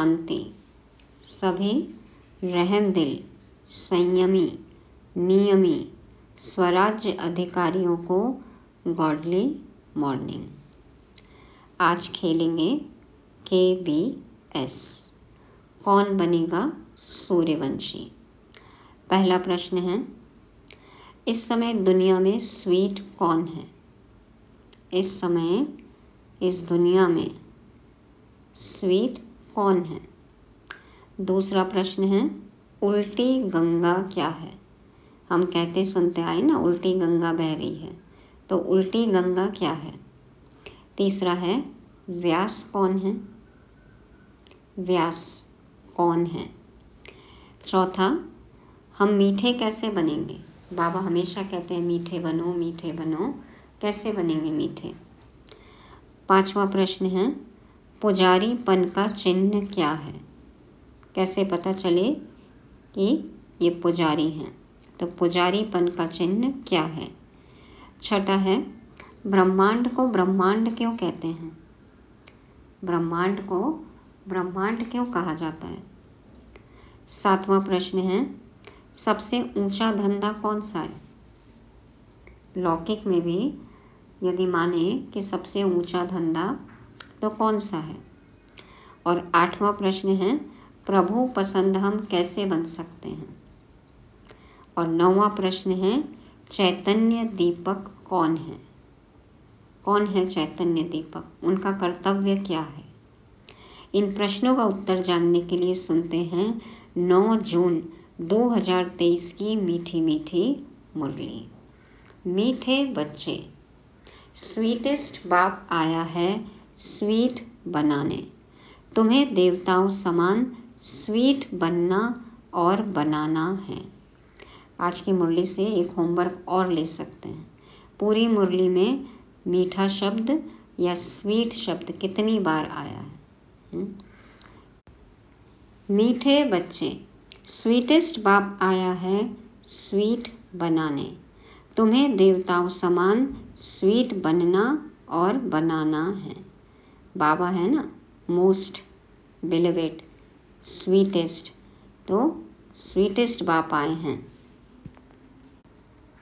शांति। सभी रहमदिल, संयमी, नियमी स्वराज्य अधिकारियों को गॉडली मॉर्निंग। आज खेलेंगे KBS। कौन बनेगा सूर्यवंशी। पहला प्रश्न है, इस समय दुनिया में स्वीट कौन है? इस समय इस दुनिया में स्वीट कौन है? दूसरा प्रश्न है, उल्टी गंगा क्या है? हम कहते सुनते आए ना, उल्टी गंगा बह रही है, तो उल्टी गंगा क्या है? तीसरा है, व्यास कौन है? व्यास कौन है? चौथा, हम मीठे कैसे बनेंगे? बाबा हमेशा कहते हैं मीठे बनो, मीठे बनो। कैसे बनेंगे मीठे? पांचवा प्रश्न है, पुजारीपन का चिन्ह क्या है? कैसे पता चले कि ये पुजारी हैं? तो पुजारीपन का चिन्ह क्या है? छठा है, ब्रह्मांड को ब्रह्मांड क्यों कहते हैं? ब्रह्मांड को ब्रह्मांड क्यों कहा जाता है? सातवां प्रश्न है, सबसे ऊंचा धंधा कौन सा है? लौकिक में भी यदि माने कि सबसे ऊंचा धंधा तो कौन सा है? और आठवां प्रश्न है, प्रभु पसंद हम कैसे बन सकते हैं? और नौवां प्रश्न है, चैतन्य दीपक कौन है? कौन है चैतन्य दीपक? उनका कर्तव्य क्या है? इन प्रश्नों का उत्तर जानने के लिए सुनते हैं 9 जून 2023 की मीठी मीठी मुरली। मीठे बच्चे, स्वीटेस्ट बाप आया है स्वीट बनाने। तुम्हें देवताओं समान स्वीट बनना और बनाना है। आज की मुरली से एक होमवर्क और ले सकते हैं। पूरी मुरली में मीठा शब्द या स्वीट शब्द कितनी बार आया है? मीठे बच्चे, स्वीटेस्ट बाप आया है स्वीट बनाने। तुम्हें देवताओं समान स्वीट बनना और बनाना है। बाबा है ना, मोस्ट बिलीवेड, स्वीटेस्ट, तो स्वीटेस्ट बाप आए हैं।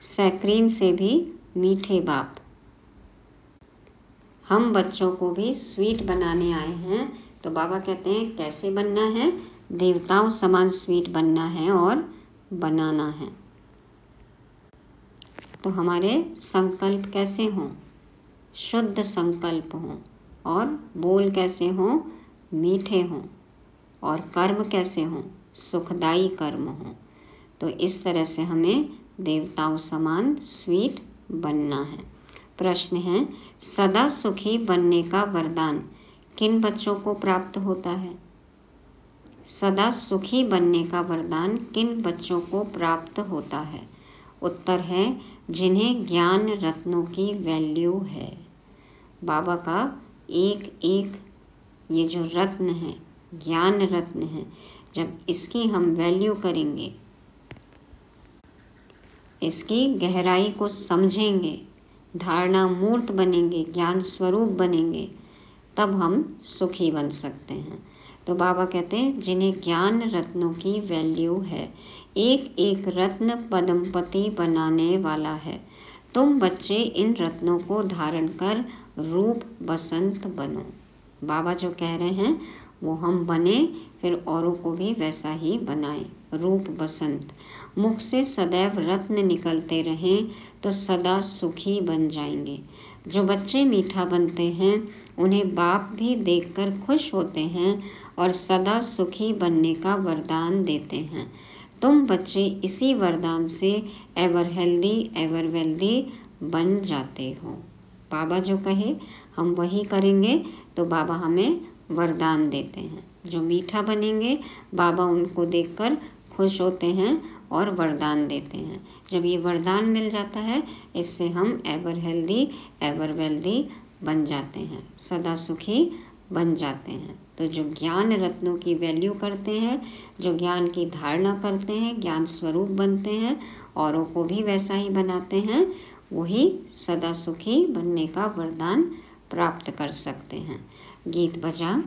सैक्रीन से भी मीठे बाप। हम बच्चों को भी स्वीट बनाने आए हैं। तो बाबा कहते हैं कैसे बनना है? देवताओं समान स्वीट बनना है और बनाना है। तो हमारे संकल्प कैसे हों? शुद्ध संकल्प हों। और बोल कैसे हों? मीठे हों। और कर्म कैसे हों? सुखदायी कर्म हों। तो इस तरह से हमें देवताओं समान स्वीट बनना है। प्रश्न है, सदा सुखी बनने का वरदान किन बच्चों को प्राप्त होता है? सदा सुखी बनने का वरदान किन बच्चों को प्राप्त होता है? उत्तर है, जिन्हें ज्ञान रत्नों की वैल्यू है। बाबा का एक एक ये जो रत्न है, ज्ञान रत्न है, जब इसकी हम वैल्यू करेंगे, इसकी गहराई को समझेंगे, धारणा मूर्त बनेंगे, ज्ञान स्वरूप बनेंगे, तब हम सुखी बन सकते हैं। तो बाबा कहते हैं जिन्हें ज्ञान रत्नों की वैल्यू है, एक एक रत्न पद्मपति बनाने वाला है। तुम बच्चे इन रत्नों को धारण कर रूप बसंत बनो। बाबा जो कह रहे हैं वो हम बने, फिर औरों को भी वैसा ही बनाएं। रूप बसंत, मुख से सदैव रत्न निकलते रहें तो सदा सुखी बन जाएंगे। जो बच्चे मीठा बनते हैं उन्हें बाप भी देखकर खुश होते हैं और सदा सुखी बनने का वरदान देते हैं। तुम बच्चे इसी वरदान से एवर हेल्दी एवर वेल्दी बन जाते हो। बाबा जो कहे हम वही करेंगे तो बाबा हमें वरदान देते हैं। जो मीठा बनेंगे बाबा उनको देखकर खुश होते हैं और वरदान देते हैं। जब ये वरदान मिल जाता है, इससे हम एवर हेल्दी एवर वेल्दी बन जाते हैं, सदा सुखी बन जाते हैं। तो जो ज्ञान रत्नों की वैल्यू करते हैं, जो ज्ञान की धारणा करते हैं, ज्ञान स्वरूप बनते हैं, औरों को भी वैसा ही बनाते हैं, वही सदा सुखी बनने का वरदान प्राप्त कर सकते हैं। गीत बजा।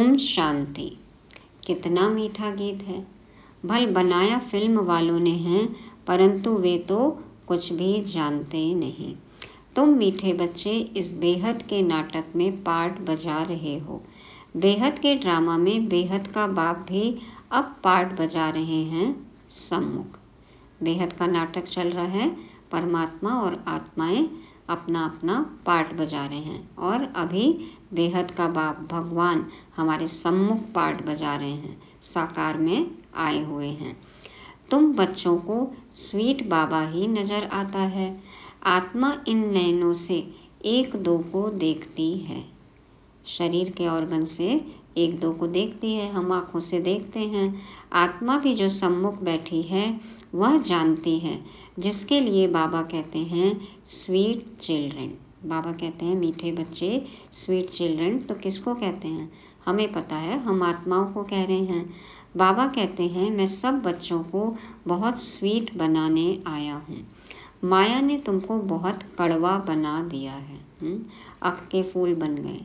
ओम शांति। कितना मीठा गीत है। भल बनाया फिल्म वालों ने है, परंतु वे तो कुछ भी जानते नहीं। तुम मीठे बच्चे इस बेहद के नाटक में पार्ट बजा रहे हो। बेहद के ड्रामा में बेहद का बाप भी अब पार्ट बजा रहे हैं सम्मुख। बेहद का नाटक चल रहा है, परमात्मा और आत्माएं अपना अपना पार्ट बजा रहे हैं और अभी बेहद का बाप भगवान हमारे सम्मुख पार्ट बजा रहे हैं, साकार में आए हुए हैं। तुम बच्चों को स्वीट बाबा ही नजर आता है। आत्मा इन नयनों से एक दो को देखती है। शरीर के ऑर्गन से एक दो को देखती है, हम आंखों से देखते हैं। आत्मा भी जो सम्मुख बैठी है वह जानती है, जिसके लिए बाबा कहते हैं स्वीट चिल्ड्रन। बाबा कहते हैं मीठे बच्चे, स्वीट चिल्ड्रन। तो किसको कहते हैं? हमें पता है, हम आत्माओं को कह रहे हैं। बाबा कहते हैं मैं सब बच्चों को बहुत स्वीट बनाने आया हूँ। माया ने तुमको बहुत कड़वा बना दिया है। अख के फूल बन गए,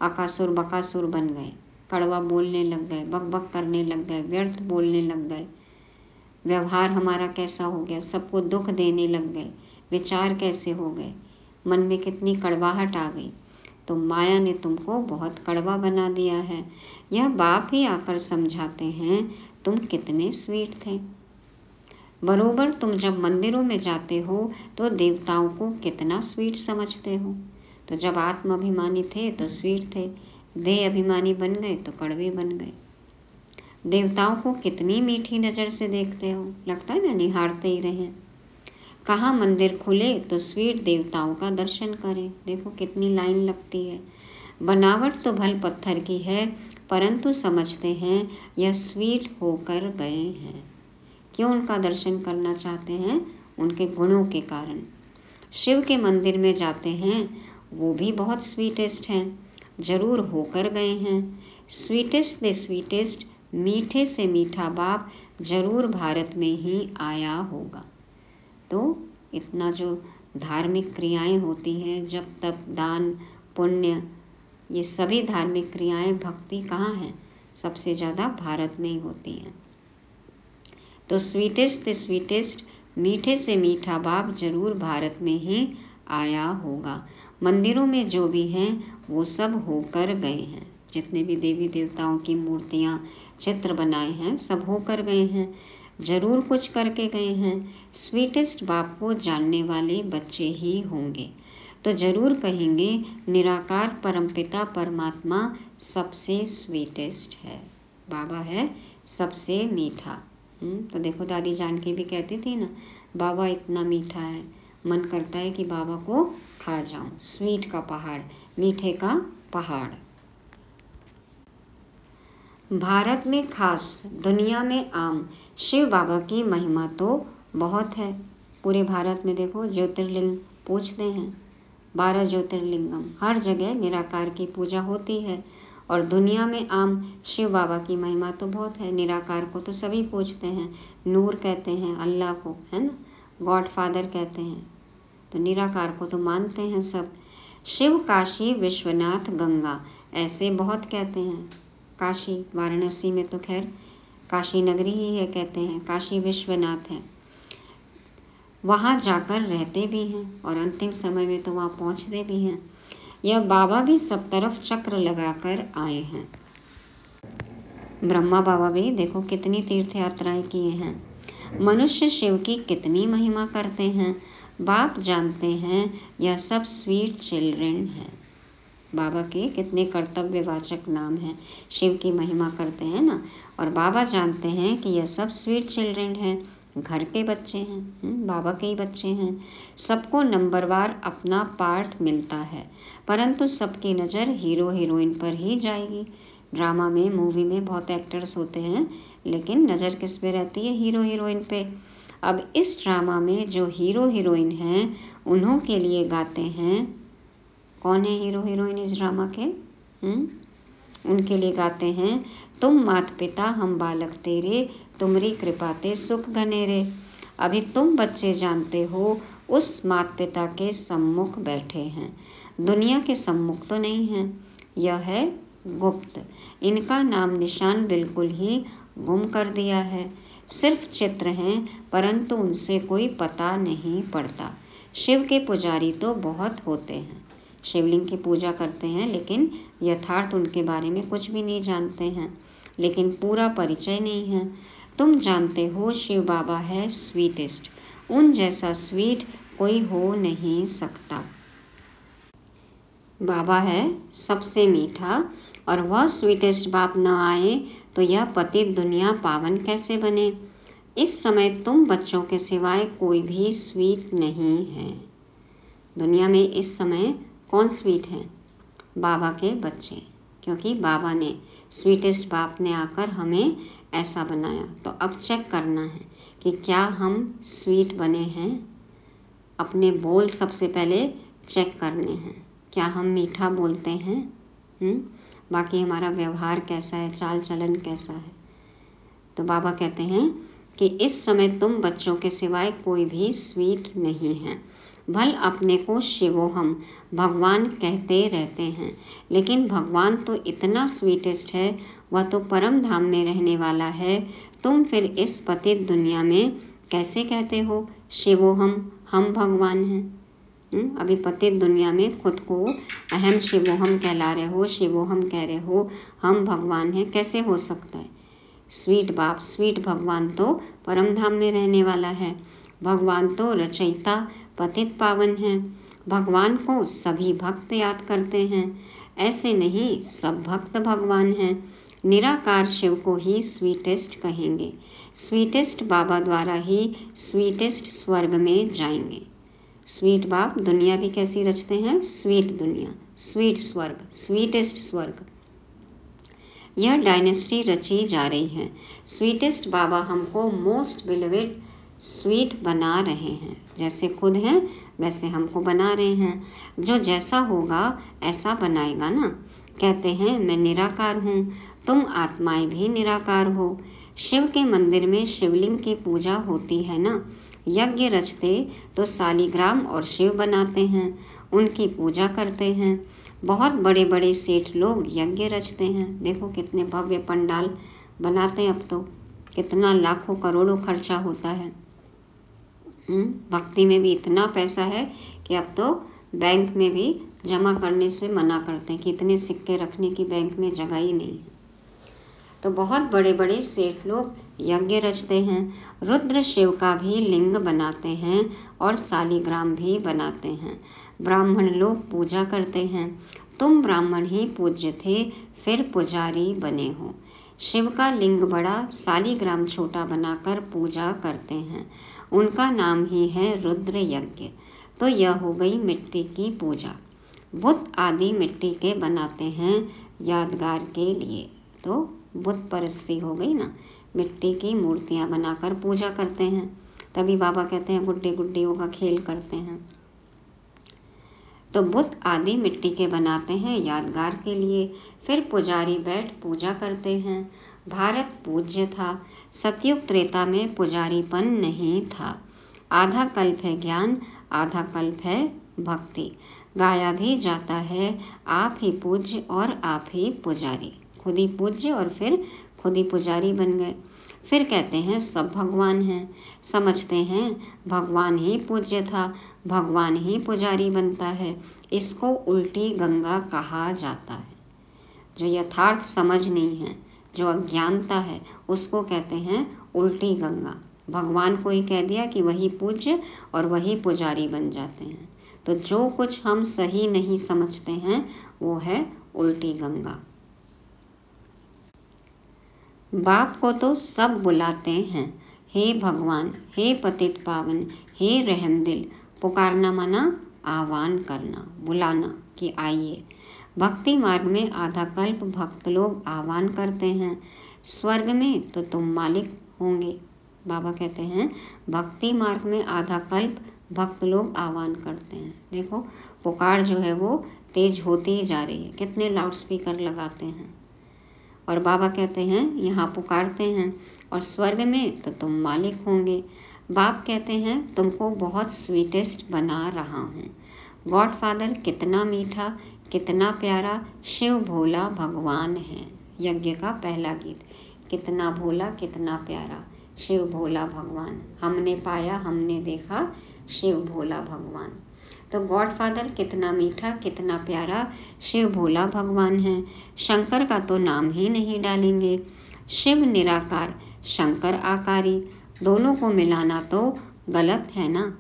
अकासुर बकासुर बन गए, कड़वा बोलने लग गए, बक बक करने लग गए, व्यर्थ बोलने लग गए। व्यवहार हमारा कैसा हो गया, सबको दुख देने लग गए। विचार कैसे हो गए, मन में कितनी कड़वाहट आ गई। तो माया ने तुमको बहुत कड़वा बना दिया है। यह बाप ही आकर समझाते हैं तुम कितने स्वीट थे। बरोबर तुम जब मंदिरों में जाते हो तो देवताओं को कितना स्वीट समझते हो। तो जब आत्माभिमानी थे तो स्वीट थे, देह अभिमानी बन गए तो कड़वे बन गए। देवताओं को कितनी मीठी नज़र से देखते हो, लगता है ना निहारते ही रहें। कहाँ मंदिर खुले तो स्वीट देवताओं का दर्शन करें। देखो कितनी लाइन लगती है। बनावट तो भल पत्थर की है, परंतु समझते हैं यह स्वीट होकर गए हैं। क्यों उनका दर्शन करना चाहते हैं? उनके गुणों के कारण। शिव के मंदिर में जाते हैं, वो भी बहुत स्वीटेस्ट हैं, जरूर होकर गए हैं। स्वीटेस्ट द स्वीटेस्ट, मीठे से मीठा बाप जरूर भारत में ही आया होगा। तो इतना जो धार्मिक क्रियाएं होती हैं, जब तप दान पुण्य, ये सभी धार्मिक क्रियाएं भक्ति कहाँ है? सबसे ज़्यादा भारत में ही होती हैं। तो स्वीटेस्ट द स्वीटेस्ट, मीठे से मीठा बाप जरूर भारत में ही आया होगा। मंदिरों में जो भी हैं वो सब होकर गए हैं। जितने भी देवी देवताओं की मूर्तियाँ चित्र बनाए हैं सब होकर गए हैं, जरूर कुछ करके गए हैं। स्वीटेस्ट बाप को जानने वाले बच्चे ही होंगे तो जरूर कहेंगे निराकार परमपिता परमात्मा सबसे स्वीटेस्ट है, बाबा है सबसे मीठा। तो देखो दादी जानकी भी कहती थी ना, बाबा इतना मीठा है, मन करता है कि बाबा को खा जाऊं। स्वीट का पहाड़, मीठे का पहाड़। भारत में खास, दुनिया में आम, शिव बाबा की महिमा तो बहुत है। पूरे भारत में देखो ज्योतिर्लिंग पूजते हैं, 12 ज्योतिर्लिंगम, हर जगह निराकार की पूजा होती है। और दुनिया में आम शिव बाबा की महिमा तो बहुत है। निराकार को तो सभी पूजते हैं, नूर कहते हैं अल्लाह को, है ना, गॉड फादर कहते हैं। तो निराकार को तो मानते हैं सब। शिव, काशी, विश्वनाथ, गंगा, ऐसे बहुत कहते हैं। काशी, वाराणसी में तो खैर काशी नगरी ही है, कहते हैं काशी विश्वनाथ है। वहाँ जाकर रहते भी हैं और अंतिम समय में तो वहाँ पहुँचते भी हैं। यह बाबा भी सब तरफ चक्र लगाकर आए हैं। ब्रह्मा बाबा भी देखो कितनी तीर्थ यात्राएं किए हैं। मनुष्य शिव की कितनी महिमा करते हैं। बाप जानते हैं यह सब स्वीट चिल्ड्रन है। बाबा के कितने कर्तव्यवाचक नाम हैं, शिव की महिमा करते हैं ना। और बाबा जानते हैं कि यह सब स्वीट चिल्ड्रन हैं, घर के बच्चे हैं, बाबा के ही बच्चे हैं। सबको नंबरवार अपना पार्ट मिलता है, परंतु सबकी नज़र हीरो हीरोइन पर ही जाएगी। ड्रामा में, मूवी में बहुत एक्टर्स होते हैं, लेकिन नज़र किस पे रहती है? हीरो हीरोइन पे। अब इस ड्रामा में जो हीरो हीरोइन हैं उन्हों के लिए गाते हैं। कौन है हीरो हीरोइन इस ड्रामा के? उनके लिए गाते हैं, तुम मात पिता हम बालक तेरे, तुमरी कृपा ते सुख घनेरे। अभी तुम बच्चे जानते हो उस मात पिता के सम्मुख बैठे हैं, दुनिया के सम्मुख तो नहीं हैं। यह है गुप्त। इनका नाम निशान बिल्कुल ही गुम कर दिया है। सिर्फ चित्र हैं, परंतु उनसे कोई पता नहीं पड़ता। शिव के पुजारी तो बहुत होते हैं, शिवलिंग की पूजा करते हैं, लेकिन यथार्थ उनके बारे में कुछ भी नहीं जानते हैं, लेकिन पूरा परिचय नहीं है। तुम जानते हो शिव बाबा है स्वीटेस्ट, उन जैसा स्वीट कोई हो नहीं सकता। बाबा है सबसे मीठा, और वह स्वीटेस्ट बाप न आए तो यह पतित दुनिया पावन कैसे बने। इस समय तुम बच्चों के सिवाय कोई भी स्वीट नहीं है। दुनिया में इस समय कौन स्वीट है? बाबा के बच्चे, क्योंकि बाबा ने, स्वीटेस्ट बाप ने आकर हमें ऐसा बनाया। तो अब चेक करना है कि क्या हम स्वीट बने हैं। अपने बोल सबसे पहले चेक करने हैं, क्या हम मीठा बोलते हैं? बाकी हमारा व्यवहार कैसा है, चाल चलन कैसा है। तो बाबा कहते हैं कि इस समय तुम बच्चों के सिवाय कोई भी स्वीट नहीं है। भल अपने को शिवोहम भगवान कहते रहते हैं, लेकिन भगवान तो इतना स्वीटेस्ट है, वह तो परम धाम में रहने वाला है। तुम फिर इस पतित दुनिया में कैसे कहते हो शिवोहम, हम भगवान हैं? अभी पतित दुनिया में खुद को अहम शिवोहम कहला रहे हो, शिवोहम कह रहे हो, हम भगवान हैं, कैसे हो सकता है? स्वीट बाप, स्वीट भगवान तो परम धाम में रहने वाला है। भगवान तो रचयिता पतित पावन है। भगवान को सभी भक्त याद करते हैं, ऐसे नहीं सब भक्त भगवान हैं। निराकार शिव को ही स्वीटेस्ट कहेंगे। स्वीटेस्ट बाबा द्वारा ही स्वीटेस्ट स्वर्ग में जाएंगे। स्वीट बाप दुनिया भी कैसी रचते हैं? स्वीट दुनिया, स्वीट स्वर्ग, स्वीटेस्ट स्वर्ग। यह डायनेस्टी रची जा रही है। स्वीटेस्ट बाबा हमको मोस्ट बिलीवेड स्वीट बना रहे हैं। जैसे खुद हैं वैसे हमको बना रहे हैं। जो जैसा होगा ऐसा बनाएगा ना। कहते हैं मैं निराकार हूँ, तुम आत्माएं भी निराकार हो। शिव के मंदिर में शिवलिंग की पूजा होती है ना। यज्ञ रचते तो सालीग्राम और शिव बनाते हैं, उनकी पूजा करते हैं। बहुत बड़े बड़े सेठ लोग यज्ञ रचते हैं। देखो कितने भव्य पंडाल बनाते हैं। अब तो कितना लाखों करोड़ों खर्चा होता है। भक्ति में भी इतना पैसा है कि अब तो बैंक में भी जमा करने से मना करते हैं कि इतने सिक्के रखने की बैंक में जगह ही नहीं है। तो बहुत बड़े बड़े सेठ लोग यज्ञ रचते हैं। रुद्र शिव का भी लिंग बनाते हैं और सालीग्राम भी बनाते हैं। ब्राह्मण लोग पूजा करते हैं। तुम ब्राह्मण ही पूज्य थे, फिर पुजारी बने हो। शिव का लिंग बड़ा, सालीग्राम छोटा बनाकर पूजा करते हैं। उनका नाम ही है रुद्र यज्ञ। तो यह हो गई मिट्टी की पूजा। बुत आदि मिट्टी के बनाते हैं यादगार के लिए। तो बुत परस्ती हो गई ना, मिट्टी की मूर्तियां बनाकर पूजा करते हैं। तभी बाबा कहते हैं गुड्डे गुड्डियों का खेल करते हैं। तो बुत आदि मिट्टी के बनाते हैं यादगार के लिए। फिर पुजारी बैठ पूजा करते हैं। भारत पूज्य था। सतयुग त्रेता में पुजारीपन नहीं था। आधा कल्प है ज्ञान, आधा कल्प है भक्ति। गाया भी जाता है आप ही पूज्य और आप ही पुजारी। खुद ही पूज्य और फिर खुद ही पुजारी बन गए। फिर कहते हैं सब भगवान हैं। समझते हैं भगवान ही पूज्य था, भगवान ही पुजारी बनता है। इसको उल्टी गंगा कहा जाता है। जो यथार्थ समझ नहीं है, जो अज्ञानता है, उसको कहते हैं उल्टी गंगा। भगवान को ही कह दिया कि वही पूज्य और वही पुजारी बन जाते हैं। तो जो कुछ हम सही नहीं समझते हैं वो है उल्टी गंगा। बाप को तो सब बुलाते हैं, हे भगवान, हे पतित पावन, हे रहम दिल। पुकारना माना आह्वान करना, बुलाना कि आइए। भक्ति मार्ग में आधा कल्प भक्त लोग आह्वान करते हैं। स्वर्ग में तो तुम मालिक होंगे। बाबा कहते हैं भक्ति मार्ग में आधा कल्प भक्त लोग आह्वान करते हैं। देखो पुकार जो है वो तेज होती ही जा रही है। कितने लाउडस्पीकर लगाते हैं। और बाबा कहते हैं यहाँ पुकारते हैं और स्वर्ग में तो तुम मालिक होंगे। बाप कहते हैं तुमको बहुत स्वीटेस्ट बना रहा हूँ। गॉडफादर कितना मीठा कितना प्यारा शिव भोला भगवान है। यज्ञ का पहला गीत, कितना भोला कितना प्यारा शिव भोला भगवान, हमने पाया हमने देखा शिव भोला भगवान। तो गॉडफादर कितना मीठा कितना प्यारा शिव भोला भगवान है। शंकर का तो नाम ही नहीं डालेंगे। शिव निराकार शंकर आकारी, दोनों को मिलाना तो गलत है ना।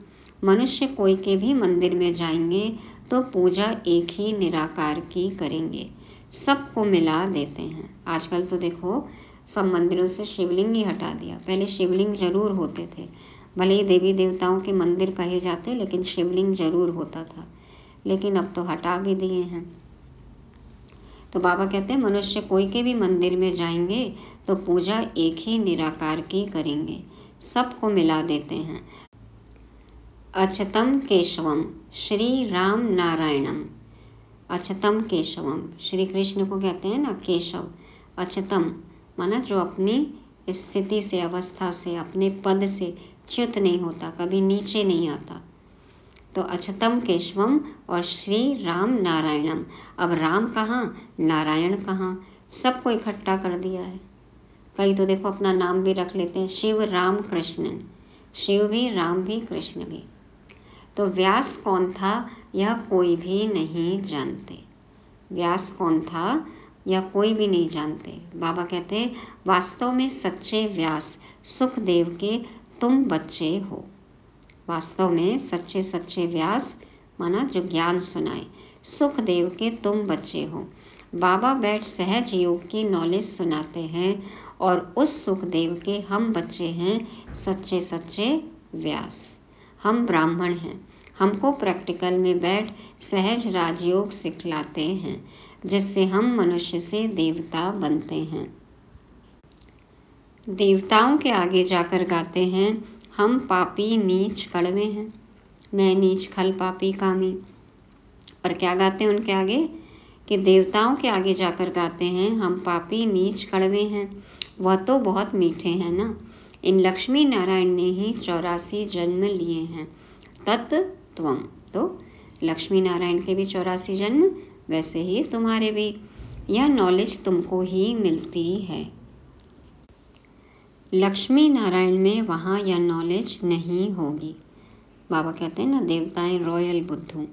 मनुष्य कोई के भी मंदिर में जाएंगे तो पूजा एक ही निराकार की करेंगे, सबको मिला देते हैं। आजकल तो देखो सब मंदिरों से शिवलिंग ही हटा दिया। पहले शिवलिंग जरूर होते थे, भले ही देवी देवताओं के मंदिर कहे जाते लेकिन शिवलिंग जरूर होता था, लेकिन अब तो हटा भी दिए हैं। तो बाबा कहते हैं मनुष्य कोई के भी मंदिर में जाएंगे तो पूजा एक ही निराकार की करेंगे, सबको मिला देते हैं। अच्युतम केशवम श्री राम नारायणम। अच्युतम केशवम, श्री कृष्ण को कहते हैं ना केशव। अच्युतम माना जो अपनी स्थिति से अवस्था से अपने पद से च्युत नहीं होता, कभी नीचे नहीं आता। तो अच्युतम केशवम और श्री राम नारायणम। अब राम कहाँ नारायण कहाँ, सबको इकट्ठा कर दिया है। कई तो देखो अपना नाम भी रख लेते हैं शिव राम कृष्णन, शिव भी राम भी कृष्ण भी। तो व्यास कौन था यह कोई भी नहीं जानते। व्यास कौन था या कोई भी नहीं जानते। बाबा कहते हैं वास्तव में सच्चे व्यास सुखदेव के तुम बच्चे हो। वास्तव में सच्चे व्यास माना जो ज्ञान सुनाए, सुखदेव के तुम बच्चे हो। बाबा बैठ सहज योग की नॉलेज सुनाते हैं और उस सुखदेव के हम बच्चे हैं, सच्चे व्यास। हम ब्राह्मण हैं, हमको प्रैक्टिकल में बैठ सहज राजयोग सिखलाते हैं, जिससे हम मनुष्य से देवता बनते हैं। देवताओं के आगे जाकर गाते हैं हम पापी नीच कड़वे हैं, मैं नीच खल पापी कामी। और क्या गाते हैं उनके आगे कि देवताओं के आगे जाकर गाते हैं हम पापी नीच कड़वे हैं, वह तो बहुत मीठे हैं ना। इन लक्ष्मी नारायण ने ही 84 जन्म लिए हैं। तत्त्वम, तो लक्ष्मी नारायण के भी 84 जन्म, वैसे ही तुम्हारे भी। यह नॉलेज तुमको ही मिलती है। लक्ष्मी नारायण में वहाँ यह नॉलेज नहीं होगी। बाबा कहते हैं ना देवताएं रॉयल बुद्धू,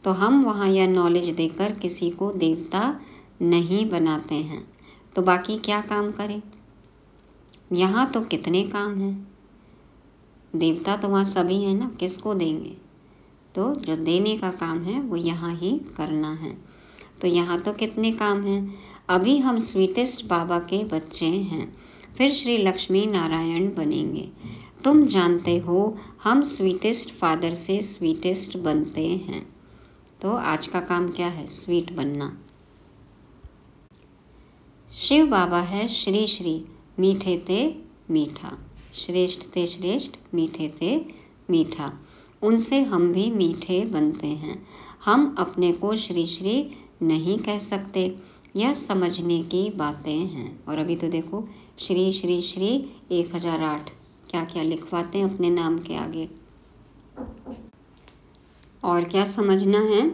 तो हम वहाँ यह नॉलेज देकर किसी को देवता नहीं बनाते हैं। तो बाकी क्या काम करें, यहाँ तो कितने काम हैं। देवता तो वहाँ सभी हैं ना, किसको देंगे। तो जो देने का काम है वो यहाँ ही करना है। तो यहाँ तो कितने काम हैं। अभी हम स्वीटेस्ट बाबा के बच्चे हैं, फिर श्री लक्ष्मी नारायण बनेंगे। तुम जानते हो हम स्वीटेस्ट फादर से स्वीटेस्ट बनते हैं। तो आज का काम क्या है, स्वीट बनना। शिव बाबा है श्री श्री, मीठे ते मीठा, श्रेष्ठ ते श्रेष्ठ, मीठे ते मीठा। उनसे हम भी मीठे बनते हैं। हम अपने को श्री श्री नहीं कह सकते, यह समझने की बातें हैं। और अभी तो देखो श्री श्री श्री 1008 क्या क्या लिखवाते हैं अपने नाम के आगे। और क्या समझना है,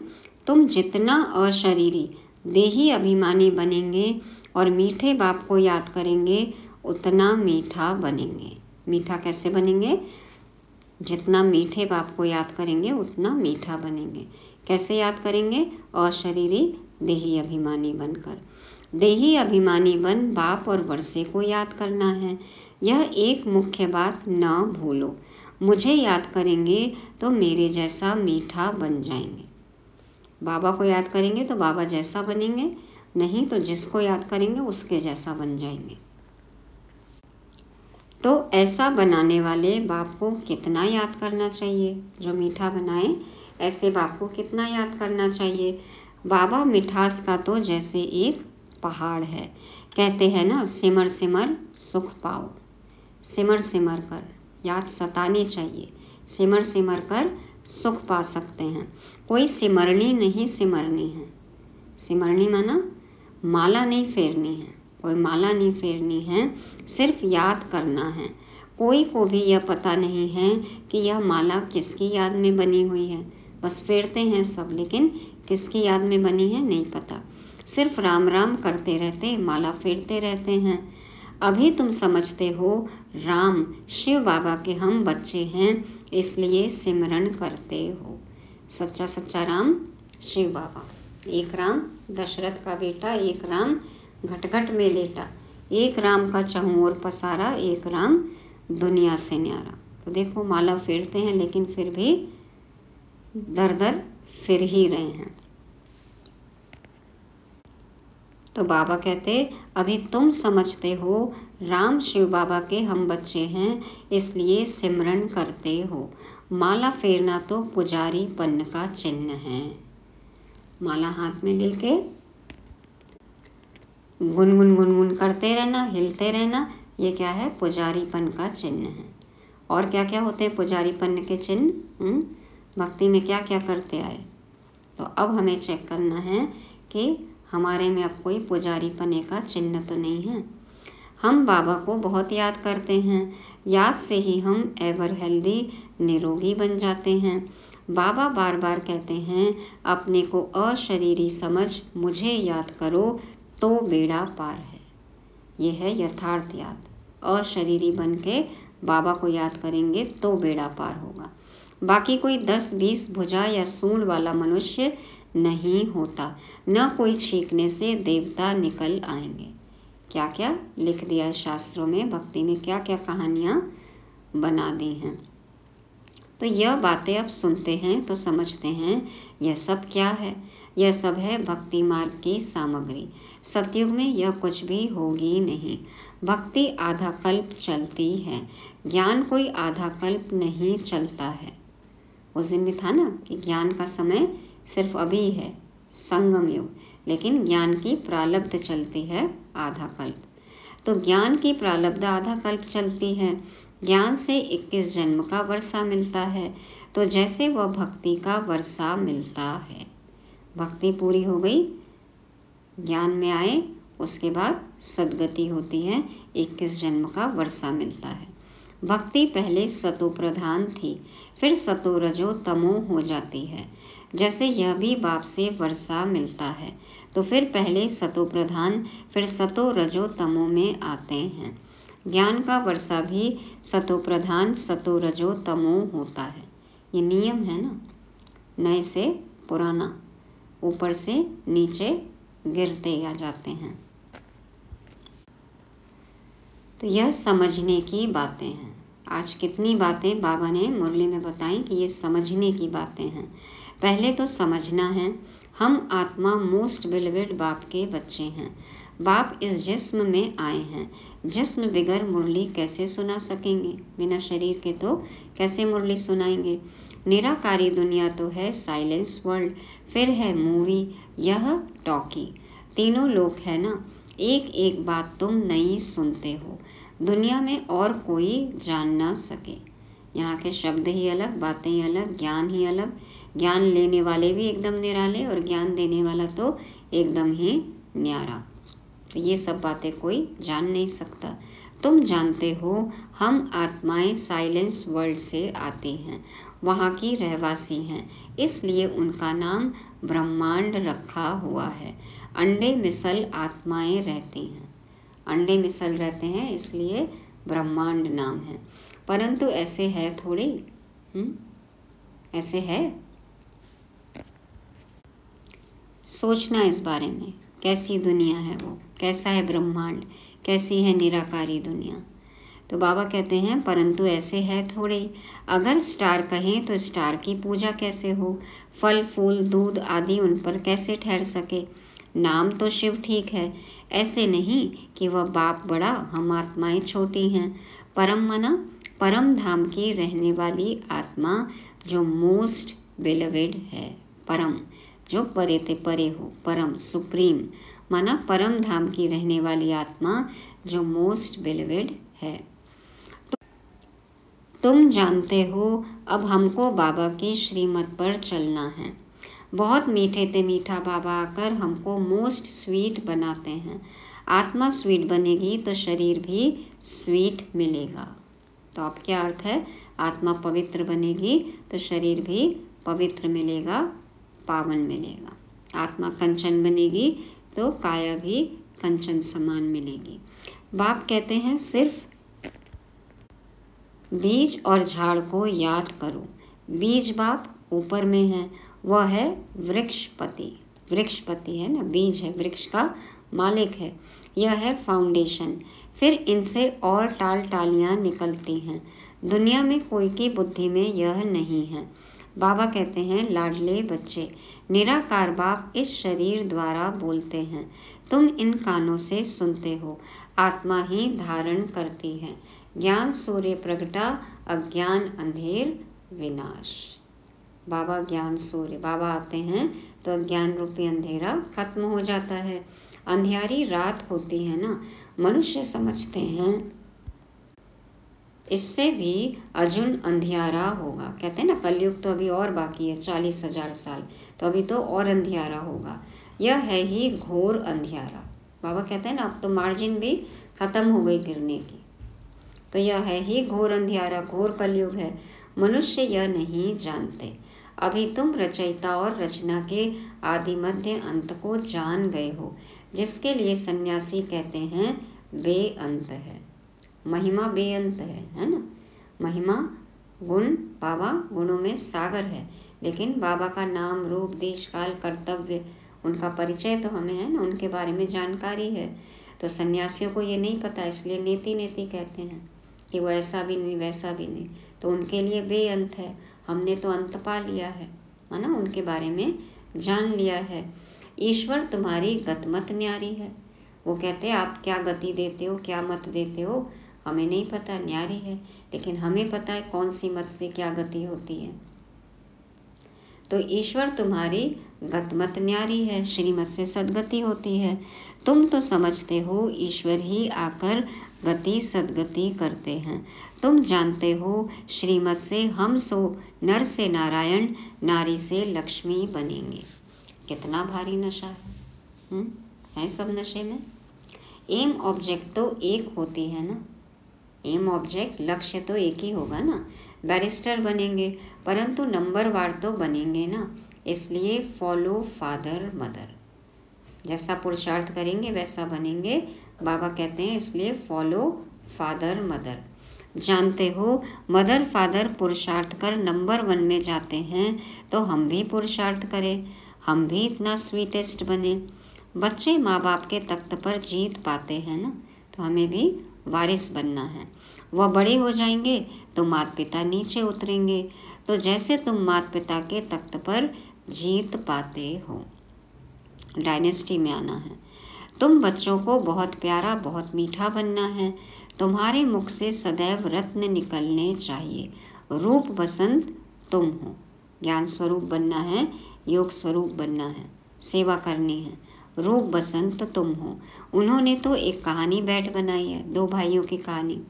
तुम जितना अशरीरी देही अभिमानी बनेंगे और मीठे बाप को याद करेंगे उतना मीठा बनेंगे। मीठा कैसे बनेंगे, जितना मीठे बाप को याद करेंगे उतना मीठा बनेंगे। कैसे याद करेंगे, अशरीरी देही अभिमानी बनकर। देही अभिमानी बन बाप और वर्षे को याद करना है। यह एक मुख्य बात न भूलो, मुझे याद करेंगे तो मेरे जैसा मीठा बन जाएंगे। बाबा को याद करेंगे तो बाबा जैसा बनेंगे, नहीं तो जिसको याद करेंगे उसके जैसा बन जाएंगे। तो ऐसा बनाने वाले बाप को कितना याद करना चाहिए, जो मीठा बनाए ऐसे बाप को कितना याद करना चाहिए। बाबा मिठास का तो जैसे एक पहाड़ है। कहते हैं ना सिमर सिमर सुख पाओ, सिमर सिमर कर याद सतानी चाहिए, सिमर सिमर कर सुख पा सकते हैं। कोई सिमरनी नहीं सिमरनी है। सिमरनी माना माला नहीं फेरनी है, कोई माला नहीं फेरनी है, सिर्फ याद करना है। कोई को भी यह पता नहीं है कि यह माला किसकी याद में बनी हुई है। बस फेरते हैं सब, लेकिन किसकी याद में बनी है नहीं पता। सिर्फ राम राम करते रहते, माला फेरते रहते हैं। अभी तुम समझते हो राम शिव बाबा के हम बच्चे हैं, इसलिए सिमरन करते हो। सच्चा सच्चा राम शिव बाबा। एक राम दशरथ का बेटा, एक राम घटघट में लेटा, एक राम का चहुं ओर पसारा, एक राम दुनिया से न्यारा। तो देखो माला फेरते हैं लेकिन फिर भी दर दर फिर ही रहे हैं। तो बाबा कहते अभी तुम समझते हो राम शिव बाबा के हम बच्चे हैं, इसलिए सिमरन करते हो। माला फेरना तो पुजारी पन्न का चिन्ह है। माला हाथ में लेके गुनगुन गुनगुन करते रहना, हिलते रहना, ये क्या है? पुजारीपन का चिन्ह है। और क्या क्या होते हैं पुजारीपन के चिन्ह? भक्ति में क्या क्या करते आए? तो अब हमें चेक करना है कि हमारे में अब कोई पुजारीपने का चिन्ह तो नहीं है। हम बाबा को बहुत याद करते हैं, याद से ही हम एवर हेल्दी निरोगी बन जाते हैं। बाबा बार बार कहते हैं अपने को अशरीरी समझ मुझे याद करो तो बेड़ा पार है। ये है यथार्थ याद। अशरीरी बन के बाबा को याद करेंगे तो बेड़ा पार होगा। बाकी कोई 10-20 भुजा या सूंड वाला मनुष्य नहीं होता, न कोई छींकने से देवता निकल आएंगे। क्या क्या लिख दिया शास्त्रों में, भक्ति में क्या क्या कहानियां बना दी हैं। तो यह बातें अब सुनते हैं तो समझते हैं यह सब क्या है? यह सब है भक्ति मार्ग की सामग्री। सतयुग में यह कुछ भी होगी नहीं। भक्ति आधा कल्प चलती है, ज्ञान कोई आधा कल्प नहीं चलता है। उस दिन भी था ना कि ज्ञान का समय सिर्फ अभी है, संगम युग, लेकिन ज्ञान की प्रारब्ध चलती है आधा कल्प। तो ज्ञान की प्रारब्ध आधा कल्प चलती है। ज्ञान से 21 जन्म का वर्षा मिलता है, तो जैसे वह भक्ति का वर्षा मिलता है। भक्ति पूरी हो गई, ज्ञान में आए, उसके बाद सद्गति होती है, 21 जन्म का वर्षा मिलता है। भक्ति पहले सतो प्रधान थी, फिर सतो रजो तमो हो जाती है। जैसे यह भी बाप से वर्षा मिलता है, तो फिर पहले सतो प्रधान फिर सतो रजो तमो में आते हैं। ज्ञान का वर्षा भी सतो प्रधान सतो रजो तमो होता है। ये नियम है ना, नए से पुराना, ऊपर से नीचे गिरते आ जाते हैं। तो यह समझने की बातें हैं। आज कितनी बातें बाबा ने मुरली में बताई कि ये समझने की बातें हैं। पहले तो समझना है हम आत्मा मोस्ट बिलीवेड बाप के बच्चे हैं। बाप इस जिस्म में आए हैं। जिस्म बिगर मुरली कैसे सुना सकेंगे? बिना शरीर के तो कैसे मुरली सुनाएंगे? निराकारी दुनिया तो है साइलेंस वर्ल्ड, फिर है मूवी, यह टॉकी, तीनों लोग है ना। एक एक बात तुम नहीं सुनते हो, दुनिया में और कोई जान ना सके। यहाँ के शब्द ही अलग, बातें ही अलग, ज्ञान ही अलग। ज्ञान लेने वाले भी एकदम निराले और ज्ञान देने वाला तो एकदम ही न्यारा। तो ये सब बातें कोई जान नहीं सकता। तुम जानते हो हम आत्माएं साइलेंस वर्ल्ड से आती हैं, वहाँ की रहवासी हैं, इसलिए उनका नाम ब्रह्मांड रखा हुआ है। अंडे मिसल आत्माएं रहती हैं, अंडे मिसल रहते हैं, इसलिए ब्रह्मांड नाम है। परंतु ऐसे है थोड़ी, ऐसे है। सोचना इस बारे में, कैसी दुनिया है वो, कैसा है ब्रह्मांड, कैसी है निराकारी दुनिया। तो बाबा कहते हैं परंतु ऐसे है थोड़े। अगर स्टार कहें तो स्टार की पूजा कैसे हो? फल फूल दूध आदि उन पर कैसे ठहर सके? नाम तो शिव ठीक है, ऐसे नहीं कि वह बाप बड़ा हम आत्माएं छोटी हैं। परम मना परम धाम की रहने वाली आत्मा जो मोस्ट बिलवेड है। परम जो परे ते परे हो, परम सुप्रीम माना परम धाम की रहने वाली आत्मा जो मोस्ट बिलवेड है। तुम जानते हो अब हमको बाबा की श्रीमत पर चलना है। बहुत मीठे ते मीठा बाबा आकर हमको मोस्ट स्वीट बनाते हैं। आत्मा स्वीट बनेगी तो शरीर भी स्वीट मिलेगा। तो अब क्या अर्थ है? आत्मा पवित्र बनेगी तो शरीर भी पवित्र मिलेगा, पावन मिलेगा। आत्मा कंचन बनेगी तो काया भी कंचन समान मिलेगी। बाप कहते हैं सिर्फ बीज और झाड़ को याद करो। बीज बाप ऊपर में है, वह है वृक्षपति। वृक्षपति है ना, बीज है, वृक्ष का मालिक है। यह है फाउंडेशन। फिर इनसे और टाल टालियां निकलती हैं। दुनिया में कोई की बुद्धि में यह नहीं है। बाबा कहते हैं लाडले बच्चे, निराकार बाप इस शरीर द्वारा बोलते हैं। तुम इन कानों से सुनते हो। आत्मा ही धारण करती है। ज्ञान सूर्य प्रगटा, अज्ञान अंधेर विनाश। बाबा ज्ञान सूर्य, बाबा आते हैं तो अज्ञान रूपी अंधेरा खत्म हो जाता है। अंधियारी रात होती है ना, मनुष्य समझते हैं इससे भी अर्जुन अंधियारा होगा। कहते हैं ना कलयुग तो अभी और बाकी है, 40,000 साल, तो अभी तो और अंधियारा होगा। यह है ही घोर अंधियारा। बाबा कहते हैं ना अब तो मार्जिन भी खत्म हो गई गिरने की। तो यह है ही घोर अंधियारा, घोर कलयुग है। मनुष्य यह नहीं जानते। अभी तुम रचयिता और रचना के आदि मध्य अंत को जान गए हो, जिसके लिए सन्यासी कहते हैं बेअंत है। महिमा बेअंत है ना। महिमा गुण, बाबा गुणों में सागर है, लेकिन बाबा का नाम रूप देश काल कर्तव्य उनका परिचय तो हमें है ना, उनके बारे में जानकारी है। तो सन्यासियों को ये नहीं पता, इसलिए नेति नेति कहते हैं कि वो ऐसा भी नहीं वैसा भी नहीं। तो उनके लिए बेअंत है। हमने तो अंत पा लिया है ना, उनके बारे में जान लिया है। ईश्वर तुम्हारी गतमत न्यारी है। वो कहते हैं आप क्या गति देते हो, क्या मत देते हो, हमें नहीं पता, न्यारी है। लेकिन हमें पता है कौन सी मत से क्या गति होती है। तो ईश्वर तुम्हारी गतमत न्यारी है, श्रीमत से सदगति होती है। तुम तो समझते हो ईश्वर ही आकर गति सदगति करते हैं। तुम जानते हो श्रीमत से हम सो नर से नारायण, नारी से लक्ष्मी बनेंगे। कितना भारी नशा है सब नशे में। एम ऑब्जेक्ट तो एक होती है ना, एम ऑब्जेक्ट लक्ष्य तो एक ही होगा ना। बैरिस्टर बनेंगे परंतु नंबरवार तो बनेंगे ना, इसलिए फॉलो फादर मदर। जैसा पुरुषार्थ करेंगे वैसा बनेंगे। बाबा कहते हैं इसलिए फॉलो फादर मदर। जानते हो मदर फादर पुरुषार्थ कर नंबर 1 में जाते हैं, तो हम भी पुरुषार्थ करें, हम भी इतना स्वीटेस्ट बने। बच्चे माँ बाप के तख्त पर जीत पाते हैं ना, तो हमें भी वारिस बनना है। वह बड़े हो जाएंगे तो माता पिता नीचे उतरेंगे। तो जैसे तुम माता पिता के तख्त पर जीत पाते हो, डायनेस्टी में आना है। तुम बच्चों को बहुत प्यारा बहुत मीठा बनना है। तुम्हारे मुख से सदैव रत्न निकलने चाहिए। रूप बसंत तुम हो। ज्ञान स्वरूप बनना है, योग स्वरूप बनना है, सेवा करनी है। रूप बसंत तुम हो। उन्होंने तो एक कहानी बैठ बनाई है, 2 भाइयों की कहानी।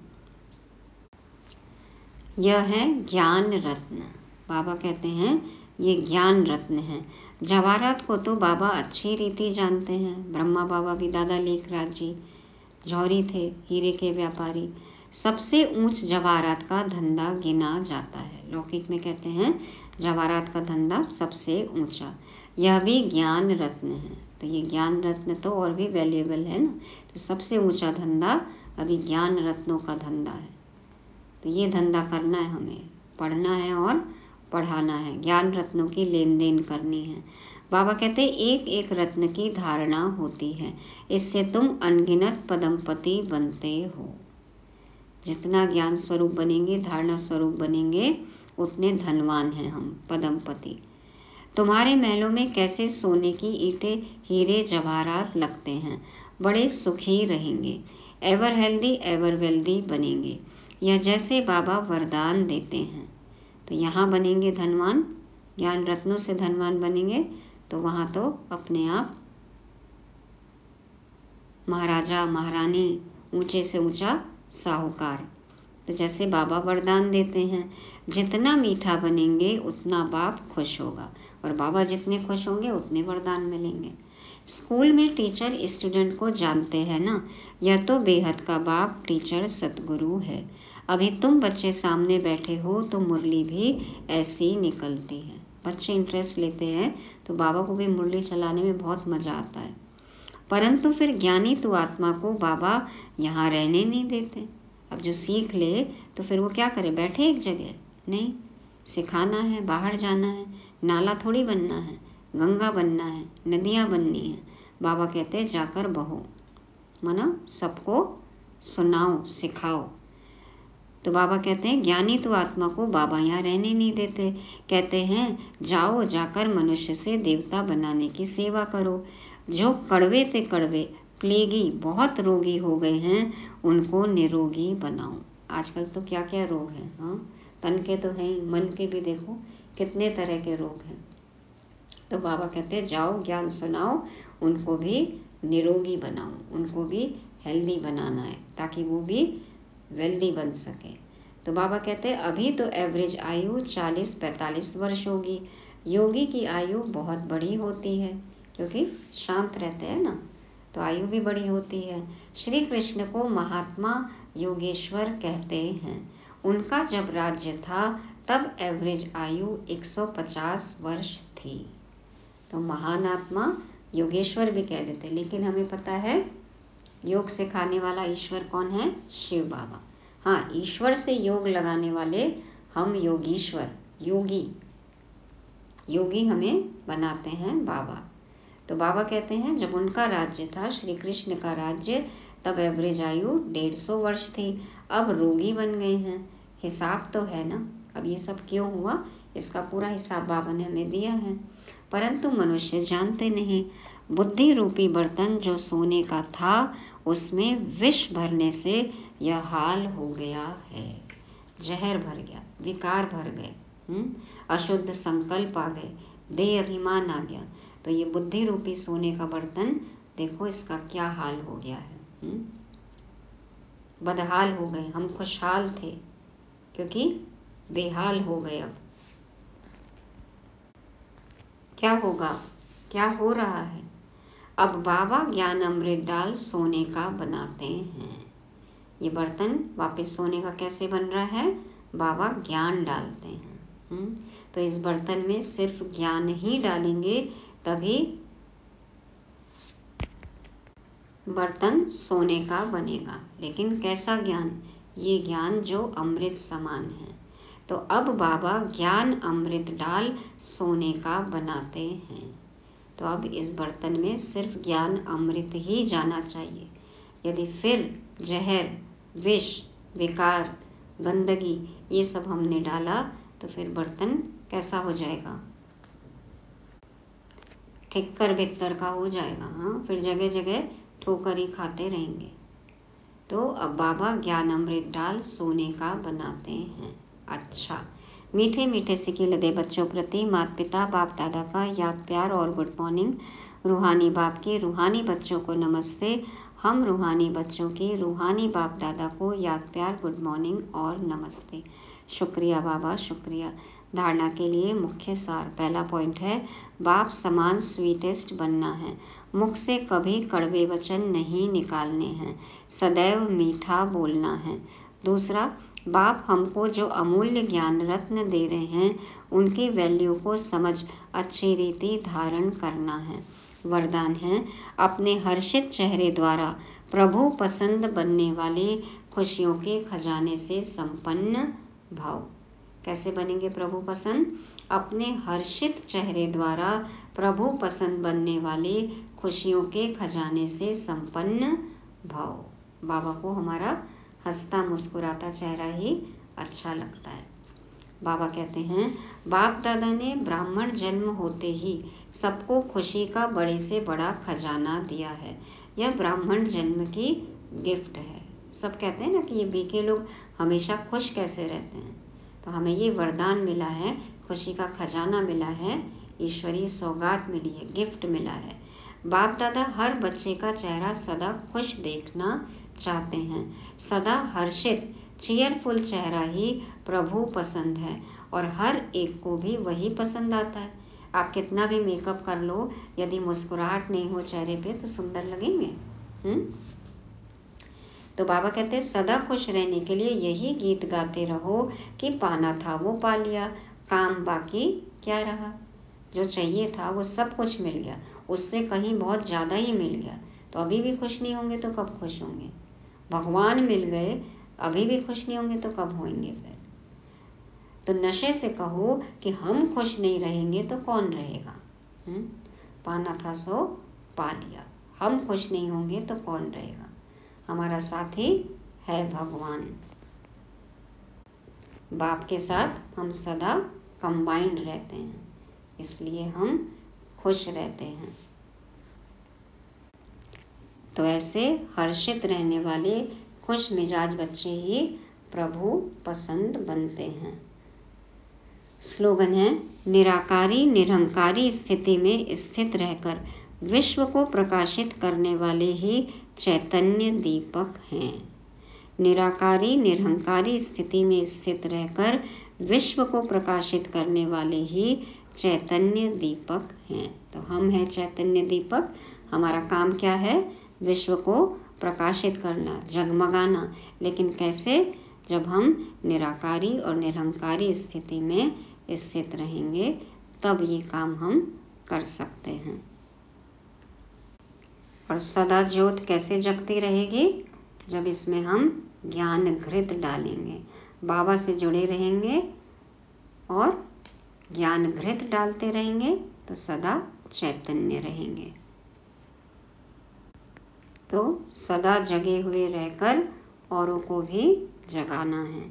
यह है ज्ञान रत्न। बाबा कहते हैं ये ज्ञान रत्न है। जवाहरात को तो बाबा अच्छी रीति जानते हैं। ब्रह्मा बाबा भी दादा लेखराज जी जौहरी थे, हीरे के व्यापारी। सबसे ऊंच जवाहरात का धंधा गिना जाता है। लौकिक में कहते हैं जवाहरात का धंधा सबसे ऊंचा। यह भी ज्ञान रत्न है। तो ये ज्ञान रत्न तो और भी वैल्यूएबल है ना। तो सबसे ऊंचा धंधा अभी ज्ञान रत्नों का धंधा है। तो ये धंधा करना है, हमें पढ़ना है और पढ़ाना है, ज्ञान रत्नों की लेन देन करनी है। बाबा कहते हैं एक एक रत्न की धारणा होती है, इससे तुम अनगिनत पदमपति बनते हो। जितना ज्ञान स्वरूप बनेंगे, धारणा स्वरूप बनेंगे, उतने धनवान हैं हम, पदमपति। तुम्हारे महलों में कैसे सोने की ईंटें हीरे जवाहरात लगते हैं। बड़े सुखी रहेंगे, एवर हेल्दी एवर वेल्दी बनेंगे। यह जैसे बाबा वरदान देते हैं। तो यहाँ बनेंगे धनवान, ज्ञान रत्नों से धनवान बनेंगे, तो वहाँ तो अपने आप महाराजा महारानी, ऊंचे से ऊंचा साहूकार। तो जैसे बाबा वरदान देते हैं, जितना मीठा बनेंगे उतना बाप खुश होगा, और बाबा जितने खुश होंगे उतने वरदान मिलेंगे। स्कूल में टीचर स्टूडेंट को जानते हैं ना, यह तो बेहद का बाप टीचर सतगुरु है। अभी तुम बच्चे सामने बैठे हो तो मुरली भी ऐसी निकलती है। बच्चे इंटरेस्ट लेते हैं तो बाबा को भी मुरली चलाने में बहुत मजा आता है। परंतु फिर ज्ञानी तो आत्मा को बाबा यहाँ रहने नहीं देते। अब जो सीख ले तो फिर वो क्या करे, बैठे एक जगह? नहीं, सिखाना है, बाहर जाना है, नाला थोड़ी बनना है, गंगा बनना है, नदियाँ बननी है। बाबा कहते हैं जाकर बहो, मानो सबको सुनाओ, सिखाओ। तो बाबा कहते हैं ज्ञानी तो आत्मा को बाबा यहाँ रहने नहीं देते। कहते हैं जाओ, जाकर मनुष्य से देवता बनाने की सेवा करो। जो कड़वे से कड़वे प्लेगी बहुत रोगी हो गए हैं, उनको निरोगी बनाओ। आजकल तो क्या क्या रोग हैं, हाँ, तन के तो हैं, मन के भी देखो कितने तरह के रोग हैं। तो बाबा कहते हैं जाओ, ज्ञान सुनाओ, उनको भी निरोगी बनाओ, उनको भी हेल्दी बनाना है ताकि वो भी वेल्दी बन सके। तो बाबा कहते हैं अभी तो एवरेज आयु 40-45 वर्ष होगी। योगी की आयु बहुत बड़ी होती है क्योंकि शांत रहते हैं ना, तो आयु भी बड़ी होती है। श्री कृष्ण को महात्मा योगेश्वर कहते हैं। उनका जब राज्य था तब एवरेज आयु 150 वर्ष थी। तो महान आत्मा योगेश्वर भी कह देते, लेकिन हमें पता है योग सिखाने वाला ईश्वर कौन है? शिव बाबा। हाँ, ईश्वर से योग लगाने वाले हम योगीश्वर, योगी हमें बनाते हैं बाबा। तो बाबा कहते हैं जब उनका राज्य था, श्री कृष्ण का राज्य, तब एवरेज आयु 150 वर्ष थी। अब रोगी बन गए हैं। हिसाब तो है ना, अब ये सब क्यों हुआ, इसका पूरा हिसाब बाबा ने हमें दिया है। परंतु मनुष्य जानते नहीं। बुद्धि रूपी बर्तन जो सोने का था, उसमें विष भरने से यह हाल हो गया है। जहर भर गया, विकार भर गए, अशुद्ध संकल्प आ गए, देह अभिमान आ गया। तो ये बुद्धि रूपी सोने का बर्तन देखो इसका क्या हाल हो गया है। बदहाल हो गए। हम खुशहाल थे क्योंकि बेहाल हो गए। अब क्या होगा, क्या हो रहा है? अब बाबा ज्ञान अमृत डाल सोने का बनाते हैं। ये बर्तन वापस सोने का कैसे बन रहा है? बाबा ज्ञान डालते हैं। तो इस बर्तन में सिर्फ ज्ञान ही डालेंगे तभी बर्तन सोने का बनेगा। लेकिन कैसा ज्ञान? ये ज्ञान जो अमृत समान है। तो अब बाबा ज्ञान अमृत डाल सोने का बनाते हैं। तो अब इस बर्तन में सिर्फ ज्ञान अमृत ही जाना चाहिए। यदि फिर जहर, विष, विकार, गंदगी ये सब हमने डाला तो फिर बर्तन कैसा हो जाएगा? ठिक्कर बिक्कर का हो जाएगा। हाँ, फिर जगह जगह ठोकर ही खाते रहेंगे। तो अब बाबा ज्ञान अमृत डाल सोने का बनाते हैं। अच्छा, मीठे मीठे सिके लदे बच्चों प्रति माता पिता बाप दादा का याद प्यार और गुड मॉर्निंग। रूहानी बाप के रूहानी बच्चों को नमस्ते। हम रूहानी बच्चों के रूहानी बाप दादा को याद प्यार, गुड मॉर्निंग और नमस्ते। शुक्रिया बाबा, शुक्रिया। धारणा के लिए मुख्य सार। पहला पॉइंट है बाप समान स्वीटेस्ट बनना है। मुख से कभी कड़वे वचन नहीं निकालने हैं, सदैव मीठा बोलना है। दूसरा, बाप हमको जो अमूल्य ज्ञान रत्न दे रहे हैं उनकी वैल्यू को समझ अच्छी रीति धारण करना है। वरदान है अपने हर्षित चेहरे द्वारा प्रभु पसंद बनने वाले खुशियों के खजाने से संपन्न भाव। कैसे बनेंगे प्रभु पसंद? अपने हर्षित चेहरे द्वारा प्रभु पसंद बनने वाले खुशियों के खजाने से संपन्न भाव। बाबा को हमारा हंसता मुस्कुराता चेहरा ही अच्छा लगता है। बाबा कहते हैं बाप दादा ने ब्राह्मण जन्म होते ही सबको खुशी का बड़े से बड़ा खजाना दिया है। यह ब्राह्मण जन्म की गिफ्ट है। सब कहते हैं ना कि ये बीके लोग हमेशा खुश कैसे रहते हैं, तो हमें ये वरदान मिला है, खुशी का खजाना मिला है, ईश्वरीय सौगात मिली है, गिफ्ट मिला है। बाप दादा हर बच्चे का चेहरा सदा खुश देखना चाहते हैं। सदा हर्षित चीयरफुल चेहरा ही प्रभु पसंद है और हर एक को भी वही पसंद आता है। आप कितना भी मेकअप कर लो, यदि मुस्कुराहट नहीं हो चेहरे पे तो सुंदर लगेंगे। तो बाबा कहते हैं सदा खुश रहने के लिए यही गीत गाते रहो कि पाना था वो पा लिया, काम बाकी क्या रहा। जो चाहिए था वो सब कुछ मिल गया, उससे कहीं बहुत ज़्यादा ही मिल गया, तो अभी भी खुश नहीं होंगे तो कब खुश होंगे? भगवान मिल गए, अभी भी खुश नहीं होंगे तो कब होंगे फिर? तो नशे से कहो कि हम खुश नहीं रहेंगे तो कौन रहेगा? पाना था सो पा लिया, हम खुश नहीं होंगे तो कौन रहेगा? हमारा साथी है भगवान। बाप के साथ हम सदा कंबाइंड रहते हैं, इसलिए हम खुश रहते हैं। तो ऐसे हर्षित रहने वाले खुश मिजाज बच्चे ही प्रभु पसंद बनते हैं। स्लोगन है, निराकारी निरहंकारी स्थिति में स्थित रहकर विश्व को प्रकाशित करने वाले ही चैतन्य दीपक हैं। निराकारी निरहंकारी स्थिति में स्थित रहकर विश्व को प्रकाशित करने वाले ही चैतन्य दीपक हैं। तो हम हैं चैतन्य दीपक। हमारा काम क्या है? विश्व को प्रकाशित करना, जगमगाना। लेकिन कैसे? जब हम निराकारी और निरहंकारी स्थिति में स्थित रहेंगे, तब ये काम हम कर सकते हैं। और सदा ज्योत कैसे जगती रहेगी? जब इसमें हम ज्ञान घृत डालेंगे, बाबा से जुड़े रहेंगे और ज्ञान घृत डालते रहेंगे तो सदा चैतन्य रहेंगे। तो सदा जगे हुए रहकर औरों को भी जगाना है।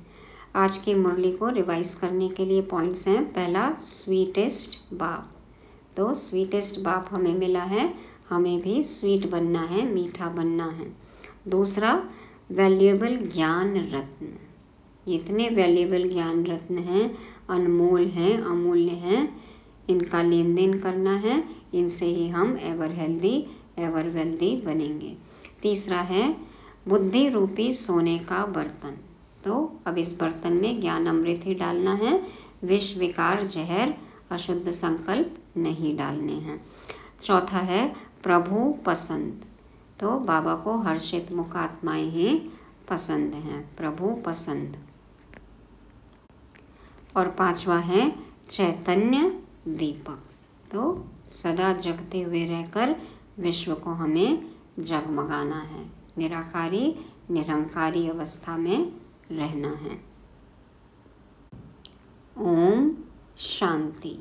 आज की मुरली को रिवाइज करने के लिए पॉइंट्स हैं। पहला, स्वीटेस्ट बाप। तो स्वीटेस्ट बाप हमें मिला है, हमें भी स्वीट बनना है, मीठा बनना है। दूसरा, वैल्यूएबल ज्ञान रत्न। इतने वैल्यूएबल ज्ञान रत्न हैं, अनमोल हैं, अमूल्य हैं, इनका लेन देन करना है। इनसे ही हम एवर हेल्दी एवर वेल्दी बनेंगे। तीसरा है बुद्धि रूपी सोने का बर्तन। तो अब इस बर्तन में ज्ञान अमृत ही डालना है, विष विकार जहर अशुद्ध संकल्प नहीं डालने हैं। चौथा है प्रभु पसंद। तो बाबा को हर्षित मुख आत्माएं ही पसंद हैं, प्रभु पसंद। और पांचवा है चैतन्य दीपक। तो सदा जगते हुए रहकर विश्व को हमें जगमगाना है, निराकारी निरंकारी अवस्था में रहना है। ओम शांति।